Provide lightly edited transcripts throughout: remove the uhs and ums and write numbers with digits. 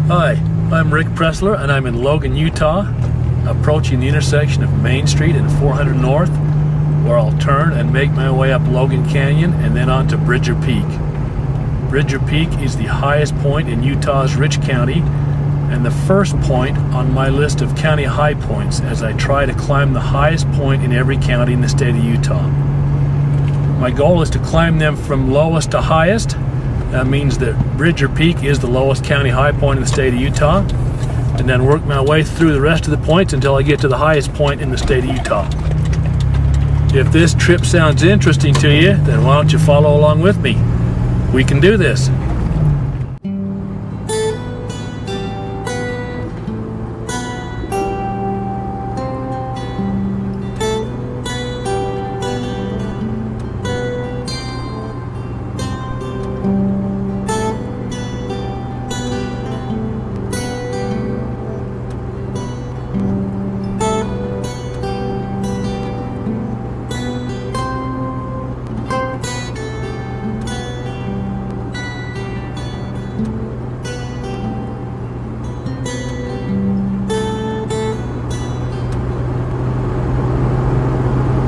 Hi, I'm Rick Pressler and I'm in Logan, Utah, approaching the intersection of Main Street and 400 North, where I'll turn and make my way up Logan Canyon and then on to Bridger Peak. Bridger Peak is the highest point in Utah's Rich County and the first point on my list of county high points as I try to climb the highest point in every county in the state of Utah. My goal is to climb them from lowest to highest. That means that Bridger Peak is the lowest county high point in the state of Utah, and then work my way through the rest of the points until I get to the highest point in the state of Utah. If this trip sounds interesting to you, then why don't you follow along with me? We can do this.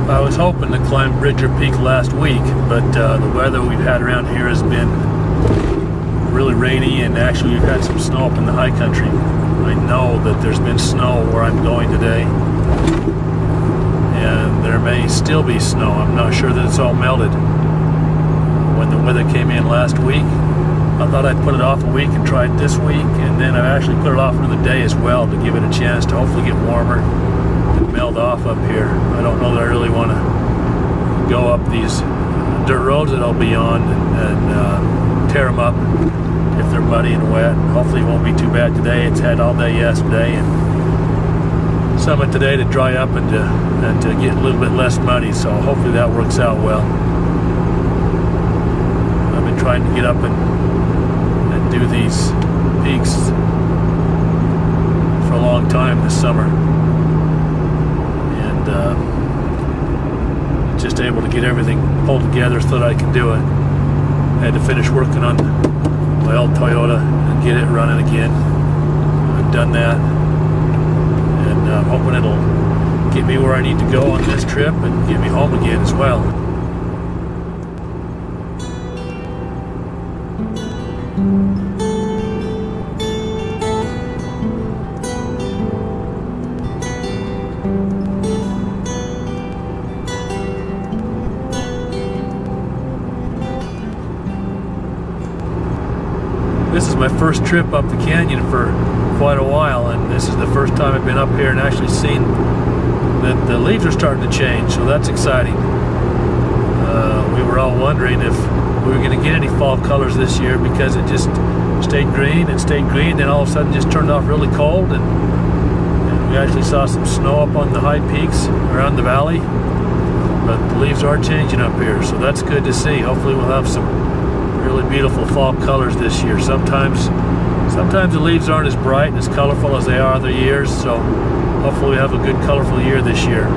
I was hoping to climb Bridger Peak last week, but the weather we've had around here has been really rainy, and actually we've had some snow up in the high country. I know that there's been snow where I'm going today, and there may still be snow. I'm not sure that it's all melted. When the weather came in last week, I thought I'd put it off a week and try it this week, and then I actually put it off another day as well to give it a chance to hopefully get warmer and melt off up here. I don't know that I really want to go up these dirt roads that I'll be on and tear them up if they're muddy and wet. Hopefully it won't be too bad today. It's had all day yesterday and some of today to dry up and to get a little bit less muddy, so hopefully that works out well. I've been trying to get up and do these peaks for a long time this summer, and just able to get everything pulled together so that I can do it. I had to finish working on my old Toyota and get it running again. I've done that, and I'm hoping it'll get me where I need to go on this trip and get me home again as well. This is my first trip up the canyon for quite a while, and this is the first time I've been up here and actually seen that the leaves are starting to change, so that's exciting. We were all wondering if we were going to get any fall colors this year because it just stayed green and stayed green, then all of a sudden just turned off really cold, and we actually saw some snow up on the high peaks around the valley, but the leaves are changing up here, so that's good to see. Hopefully we'll have some really beautiful fall colors this year. Sometimes the leaves aren't as bright and as colorful as they are other years, so hopefully we have a good colorful year this year.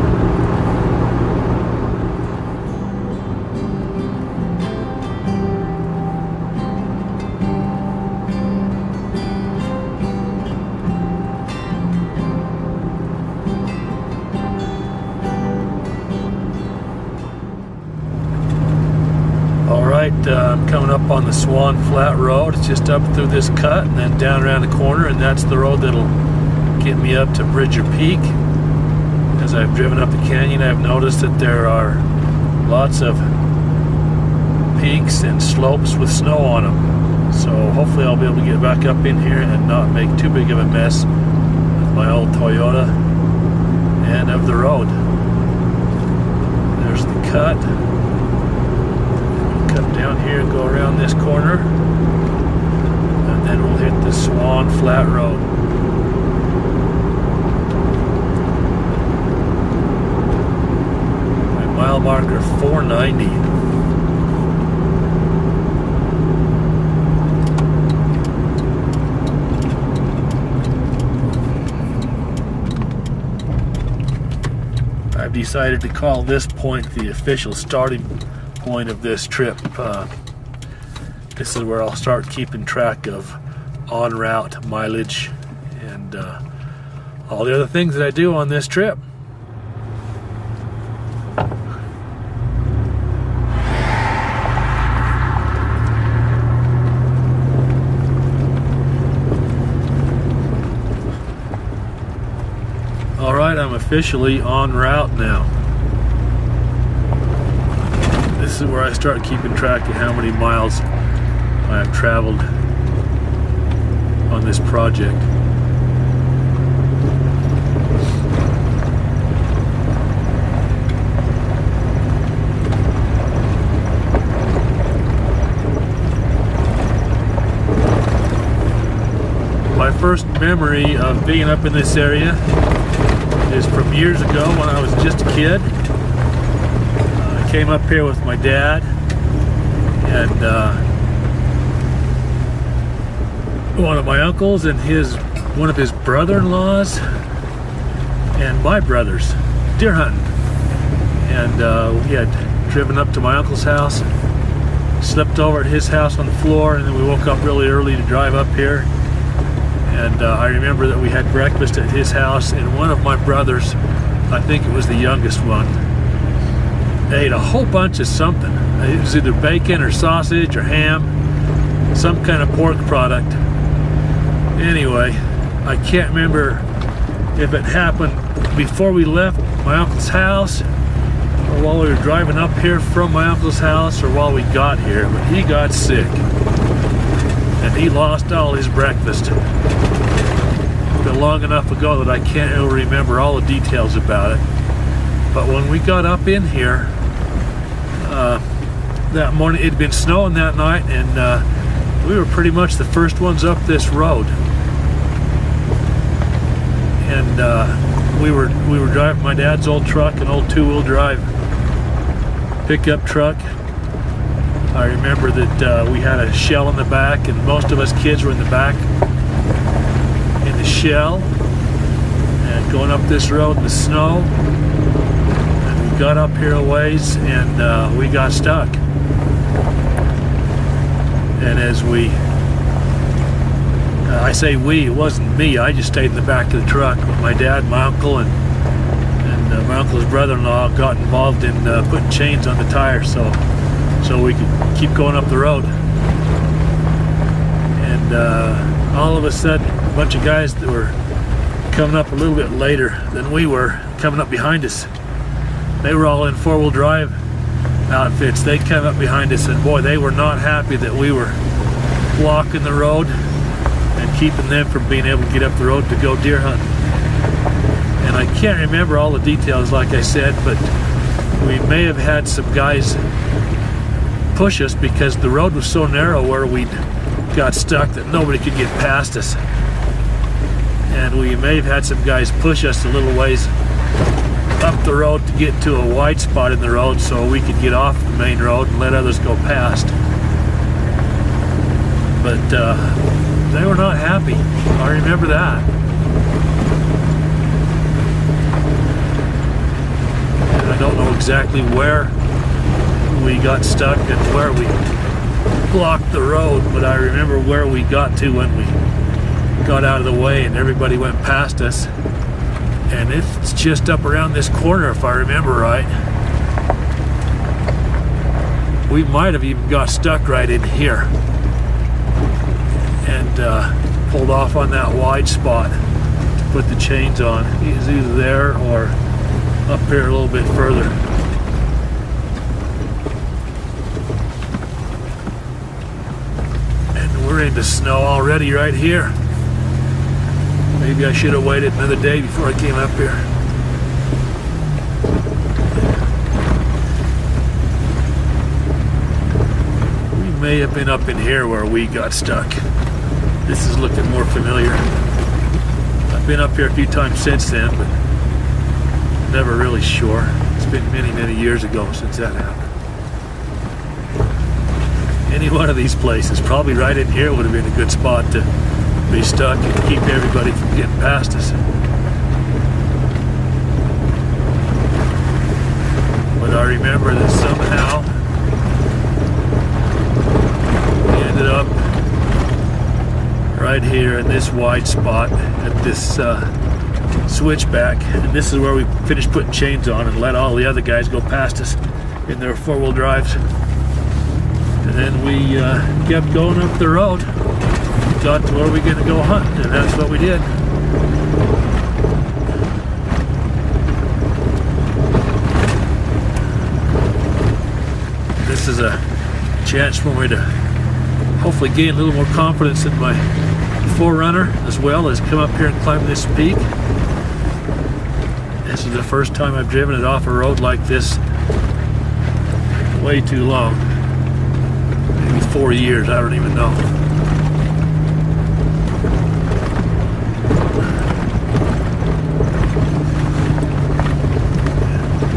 I'm coming up on the Swan Flat Road. It's just up through this cut and then down around the corner, and that's the road that'll get me up to Bridger Peak. As I've driven up the canyon, I've noticed that there are lots of peaks and slopes with snow on them. So hopefully I'll be able to get back up in here and not make too big of a mess with my old Toyota and of the road. There's the cut. Cut down here and go around this corner, and then we'll hit the Swan Flat Road. My mile marker 490. I've decided to call this point the official starting point of this trip. This is where I'll start keeping track of en route mileage and all the other things that I do on this trip. Alright, I'm officially en route now. This is where I start keeping track of how many miles I have traveled on this project. My first memory of being up in this area is from years ago when I was just a kid. I came up here with my dad and one of my uncles and one of his brother-in-laws and my brothers deer hunting. And we had driven up to my uncle's house, slept over at his house on the floor, and then we woke up really early to drive up here. And I remember that we had breakfast at his house, and one of my brothers, I think it was the youngest one, ate a whole bunch of something. It was either bacon or sausage or ham, some kind of pork product. Anyway, I can't remember if it happened before we left my uncle's house or while we were driving up here from my uncle's house or while we got here, but he got sick and he lost all his breakfast. It's been long enough ago that I can't really remember all the details about it. But when we got up in here that morning, it had been snowing that night, and we were pretty much the first ones up this road. And we were driving my dad's old truck, an old two-wheel drive pickup truck. I remember that we had a shell in the back, and most of us kids were in the back in the shell and going up this road in the snow. And we got up here a ways and we got stuck. And as I say we, it wasn't me, I just stayed in the back of the truck with my dad, my uncle, and my uncle's brother-in-law got involved in putting chains on the tires so we could keep going up the road. And all of a sudden, a bunch of guys that were coming up a little bit later than we were coming up behind us. They were all in four-wheel drive outfits. They came up behind us, and boy, they were not happy that we were blocking the road and keeping them from being able to get up the road to go deer hunting. And I can't remember all the details, like I said, but we may have had some guys push us because the road was so narrow where we got stuck that nobody could get past us. And we may have had some guys push us a little ways up the road to get to a wide spot in the road so we could get off the main road and let others go past. But they were not happy. I remember that. And I don't know exactly where we got stuck and where we blocked the road, but I remember where we got to when we got out of the way and everybody went past us. And it's just up around this corner, if I remember right. We might have even got stuck right in here and pulled off on that wide spot to put the chains on. It's either there or up here a little bit further. And we're into snow already right here. Maybe I should have waited another day before I came up here. We may have been up in here where we got stuck. This is looking more familiar. I've been up here a few times since then, but never really sure. It's been many, many years ago since that happened. Any one of these places, probably right in here, would have been a good spot to be stuck and keep everybody from getting past us. But I remember that somehow we ended up right here in this wide spot at this switchback, and this is where we finished putting chains on and let all the other guys go past us in their four-wheel drives. And then we kept going up the road, got to where we're going to go hunting, and that's what we did. This is a chance for me to hopefully gain a little more confidence in my 4Runner, as well as come up here and climb this peak. This is the first time I've driven it off a road like this way too long. Maybe 4 years, I don't even know.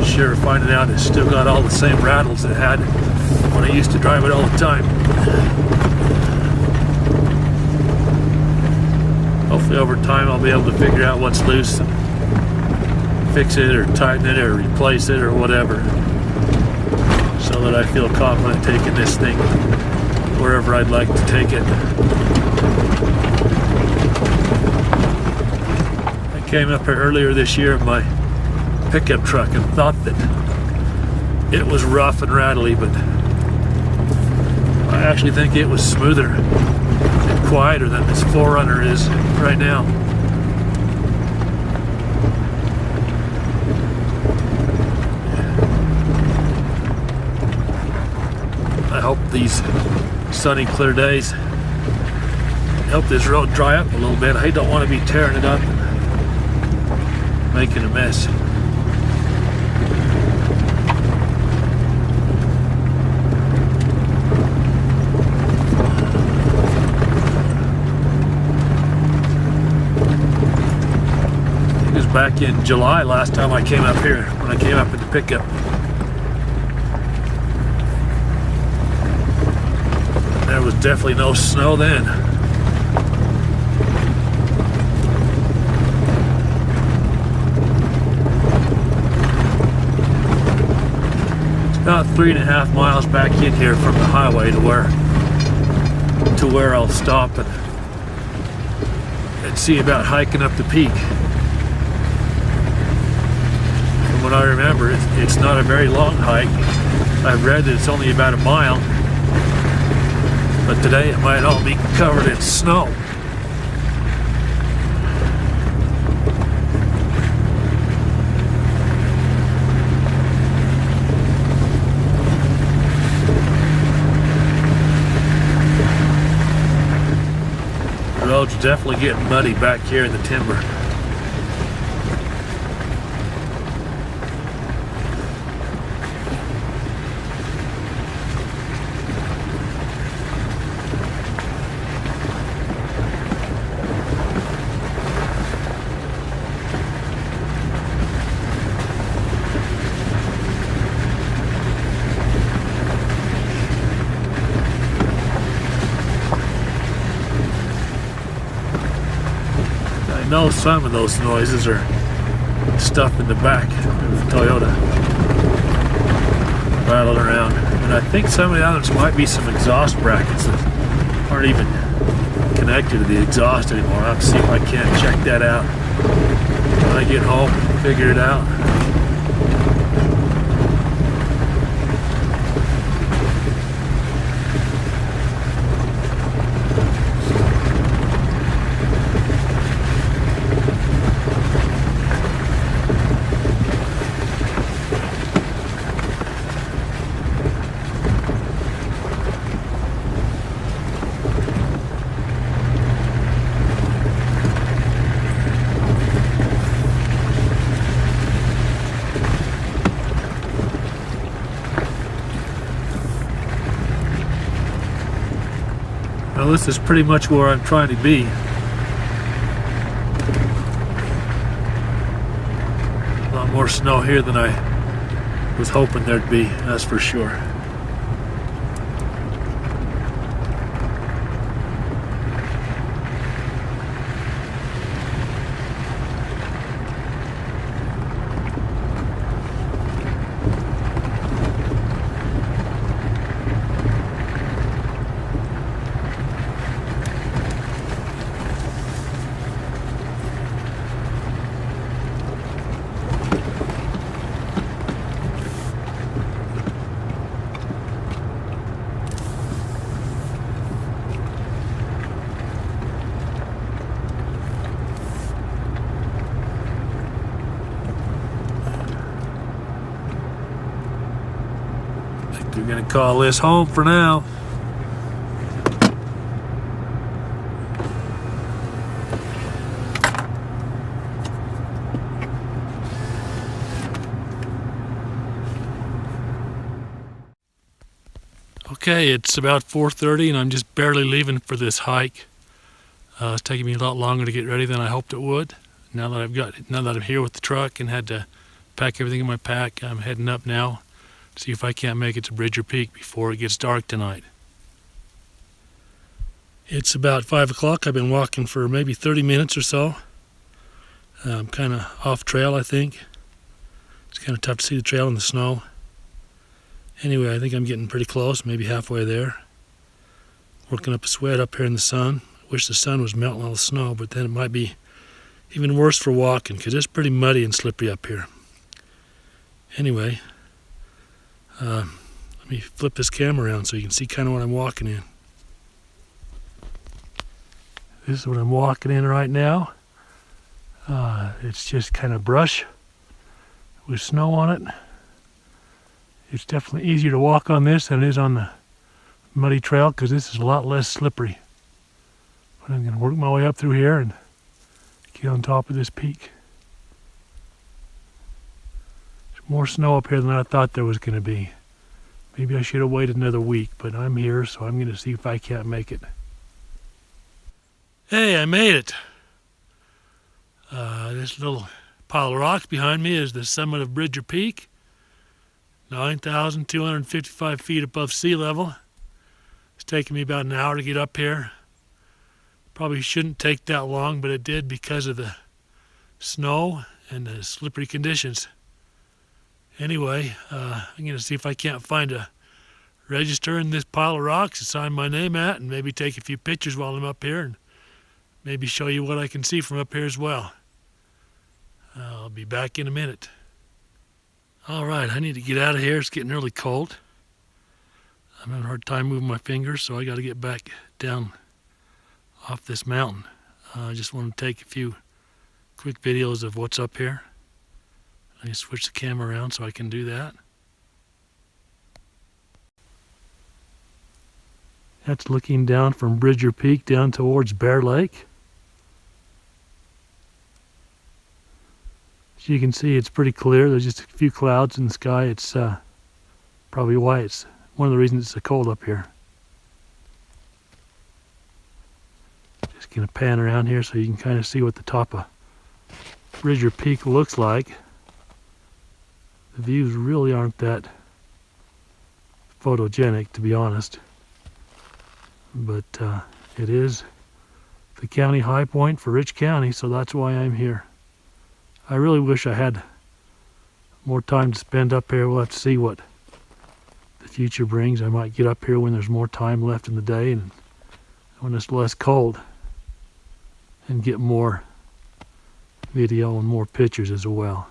Sure, finding out it's still got all the same rattles it had when I used to drive it all the time. Hopefully over time I'll be able to figure out what's loose and fix it or tighten it or replace it or whatever, so that I feel confident taking this thing wherever I'd like to take it. I came up here earlier this year in my pickup truck and thought that it was rough and rattly, but I actually think it was smoother and quieter than this 4Runner is right now. I hope these sunny, clear days help this road dry up a little bit. I don't want to be tearing it up and making a mess. It was back in July last time I came up here, when I came up in the pickup. There was definitely no snow then. It's about 3.5 miles back in here from the highway to where I'll stop and see about hiking up the peak. From what I remember, it's not a very long hike. I've read that it's only about a mile. But today it might all be covered in snow. The road's definitely getting muddy back here in the timber. I know some of those noises are stuff in the back of the Toyota rattling around, and I think some of the others might be some exhaust brackets that aren't even connected to the exhaust anymore. I'll have to see if I can't check that out when I get home and figure it out. Well, this is pretty much where I'm trying to be. A lot more snow here than I was hoping there'd be, that's for sure. gonna call this home for now. Okay, it's about 4:30 and I'm just barely leaving for this hike. It's taking me a lot longer to get ready than I hoped it would. Now that I'm here with the truck and had to pack everything in my pack, I'm heading up now to see if I can't make it to Bridger Peak before it gets dark tonight. It's about 5 o'clock. I've been walking for maybe 30 minutes or so. I'm kind of off trail, I think. It's kind of tough to see the trail in the snow. Anyway, I think I'm getting pretty close, maybe halfway there. Working up a sweat up here in the sun. Wish the sun was melting all the snow, but then it might be even worse for walking because it's pretty muddy and slippery up here. Anyway, let me flip this camera around so you can see kind of what I'm walking in. This is what I'm walking in right now. It's just kind of brush with snow on it. It's definitely easier to walk on this than it is on the muddy trail because this is a lot less slippery. But I'm going to work my way up through here and get on top of this peak. There's more snow up here than I thought there was going to be. Maybe I should have waited another week, but I'm here, so I'm going to see if I can't make it. Hey, I made it! This little pile of rocks behind me is the summit of Bridger Peak. 9,255 feet above sea level. It's taken me about an hour to get up here. Probably shouldn't take that long, but it did because of the snow and the slippery conditions. Anyway, I'm going to see if I can't find a register in this pile of rocks to sign my name at and maybe take a few pictures while I'm up here and maybe show you what I can see from up here as well. I'll be back in a minute. All right, I need to get out of here. It's getting really cold. I'm having a hard time moving my fingers, so I got to get back down off this mountain. I just want to take a few quick videos of what's up here. I can switch the camera around so I can do that. That's looking down from Bridger Peak down towards Bear Lake. As you can see, it's pretty clear. There's just a few clouds in the sky. It's probably why it's one of the reasons it's so cold up here. Just gonna pan around here so you can kind of see what the top of Bridger Peak looks like. The views really aren't that photogenic, to be honest. But it is the county high point for Rich County, so that's why I'm here. I really wish I had more time to spend up here. We'll have to see what the future brings. I might get up here when there's more time left in the day and when it's less cold and get more video and more pictures as well.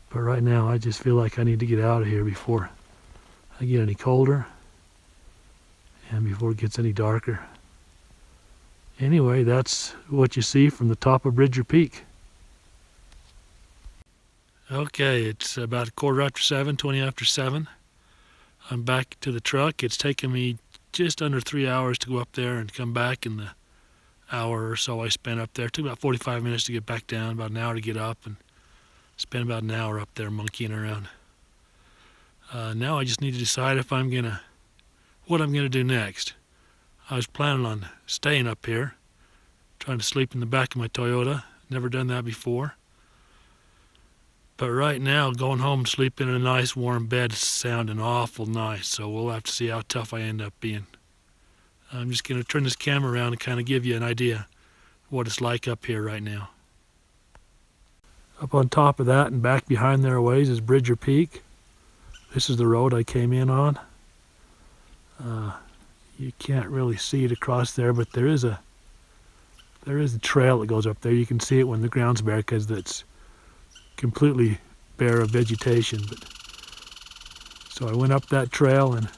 But right now I just feel like I need to get out of here before I get any colder and before it gets any darker. Anyway, that's what you see from the top of Bridger Peak. Okay, it's about 7:15, 20 after 7. I'm back to the truck. It's taken me just under 3 hours to go up there and come back in the hour or so I spent up there. It took about 45 minutes to get back down, about an hour to get up, and spent about an hour up there monkeying around. Now I just need to decide what I'm gonna do next. I was planning on staying up here, trying to sleep in the back of my Toyota. Never done that before. But right now, going home and sleeping in a nice warm bed is sounding awful nice, so we'll have to see how tough I end up being. I'm just going to turn this camera around and kind of give you an idea of what it's like up here right now. Up on top of that and back behind there a ways is Bridger Peak. This is the road I came in on. You can't really see it across there, but there is a trail that goes up there. You can see it when the ground's bare because it's completely bare of vegetation. But so I went up that trail and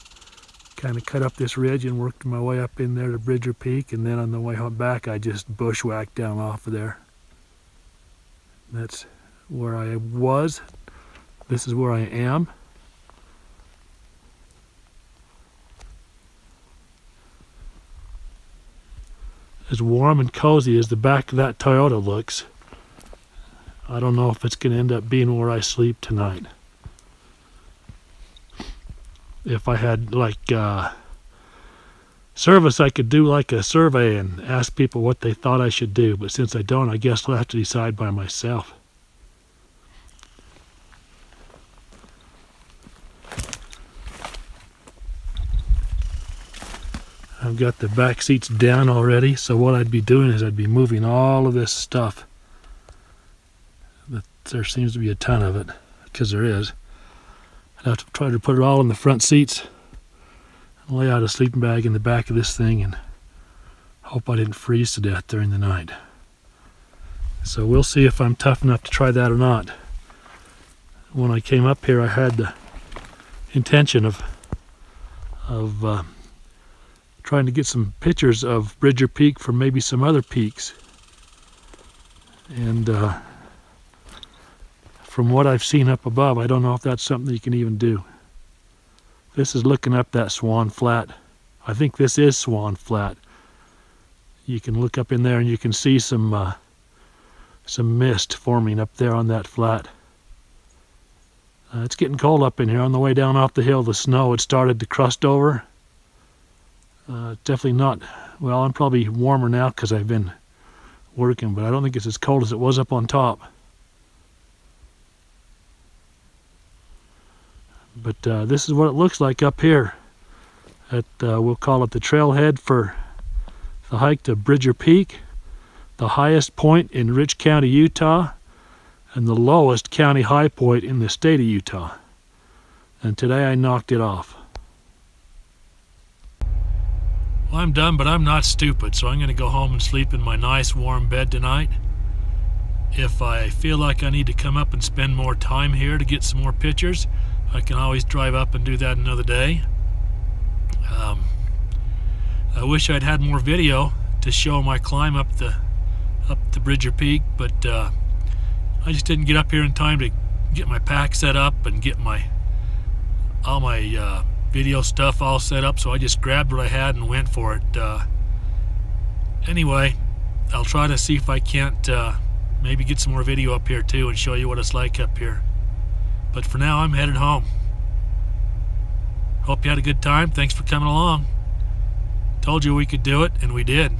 kind of cut up this ridge and worked my way up in there to Bridger Peak, and then on the way home back I just bushwhacked down off of there. That's where I was. This is where I am. as warm and cozy as the back of that Toyota looks, I don't know if it's going to end up being where I sleep tonight. If I had like service, I could do like a survey and ask people what they thought I should do, but since I don't, I guess I'll have to decide by myself. I've got the back seats down already, so what I'd be doing is I'd be moving all of this stuff. There seems to be a ton of it, because there is. I'd have to try to put it all in the front seats and lay out a sleeping bag in the back of this thing and hope I didn't freeze to death during the night. So we'll see if I'm tough enough to try that or not. When I came up here, I had the intention of trying to get some pictures of Bridger Peak from maybe some other peaks. And from what I've seen up above, I don't know if that's something you can even do. This is looking up that Swan Flat. I think this is Swan Flat. You can look up in there and you can see some mist forming up there on that flat. It's getting cold up in here. On the way down off the hill, the snow had started to crust over. Definitely not, well, I'm probably warmer now because I've been working, but I don't think it's as cold as it was up on top. But this is what it looks like up here at, we'll call it the trailhead for the hike to Bridger Peak, the highest point in Rich County, Utah, and the lowest county high point in the state of Utah. And today I knocked it off. Well, I'm done, but I'm not stupid, so I'm going to go home and sleep in my nice warm bed tonight. If I feel like I need to come up and spend more time here to get some more pictures, I can always drive up and do that another day. I wish I'd had more video to show my climb up the Bridger Peak, but I just didn't get up here in time to get my pack set up and get all my video stuff all set up, so I just grabbed what I had and went for it. Anyway, I'll try to see if I can't maybe get some more video up here too and show you what it's like up here. But for now, I'm headed home. Hope you had a good time. Thanks for coming along. Told you we could do it, and we did.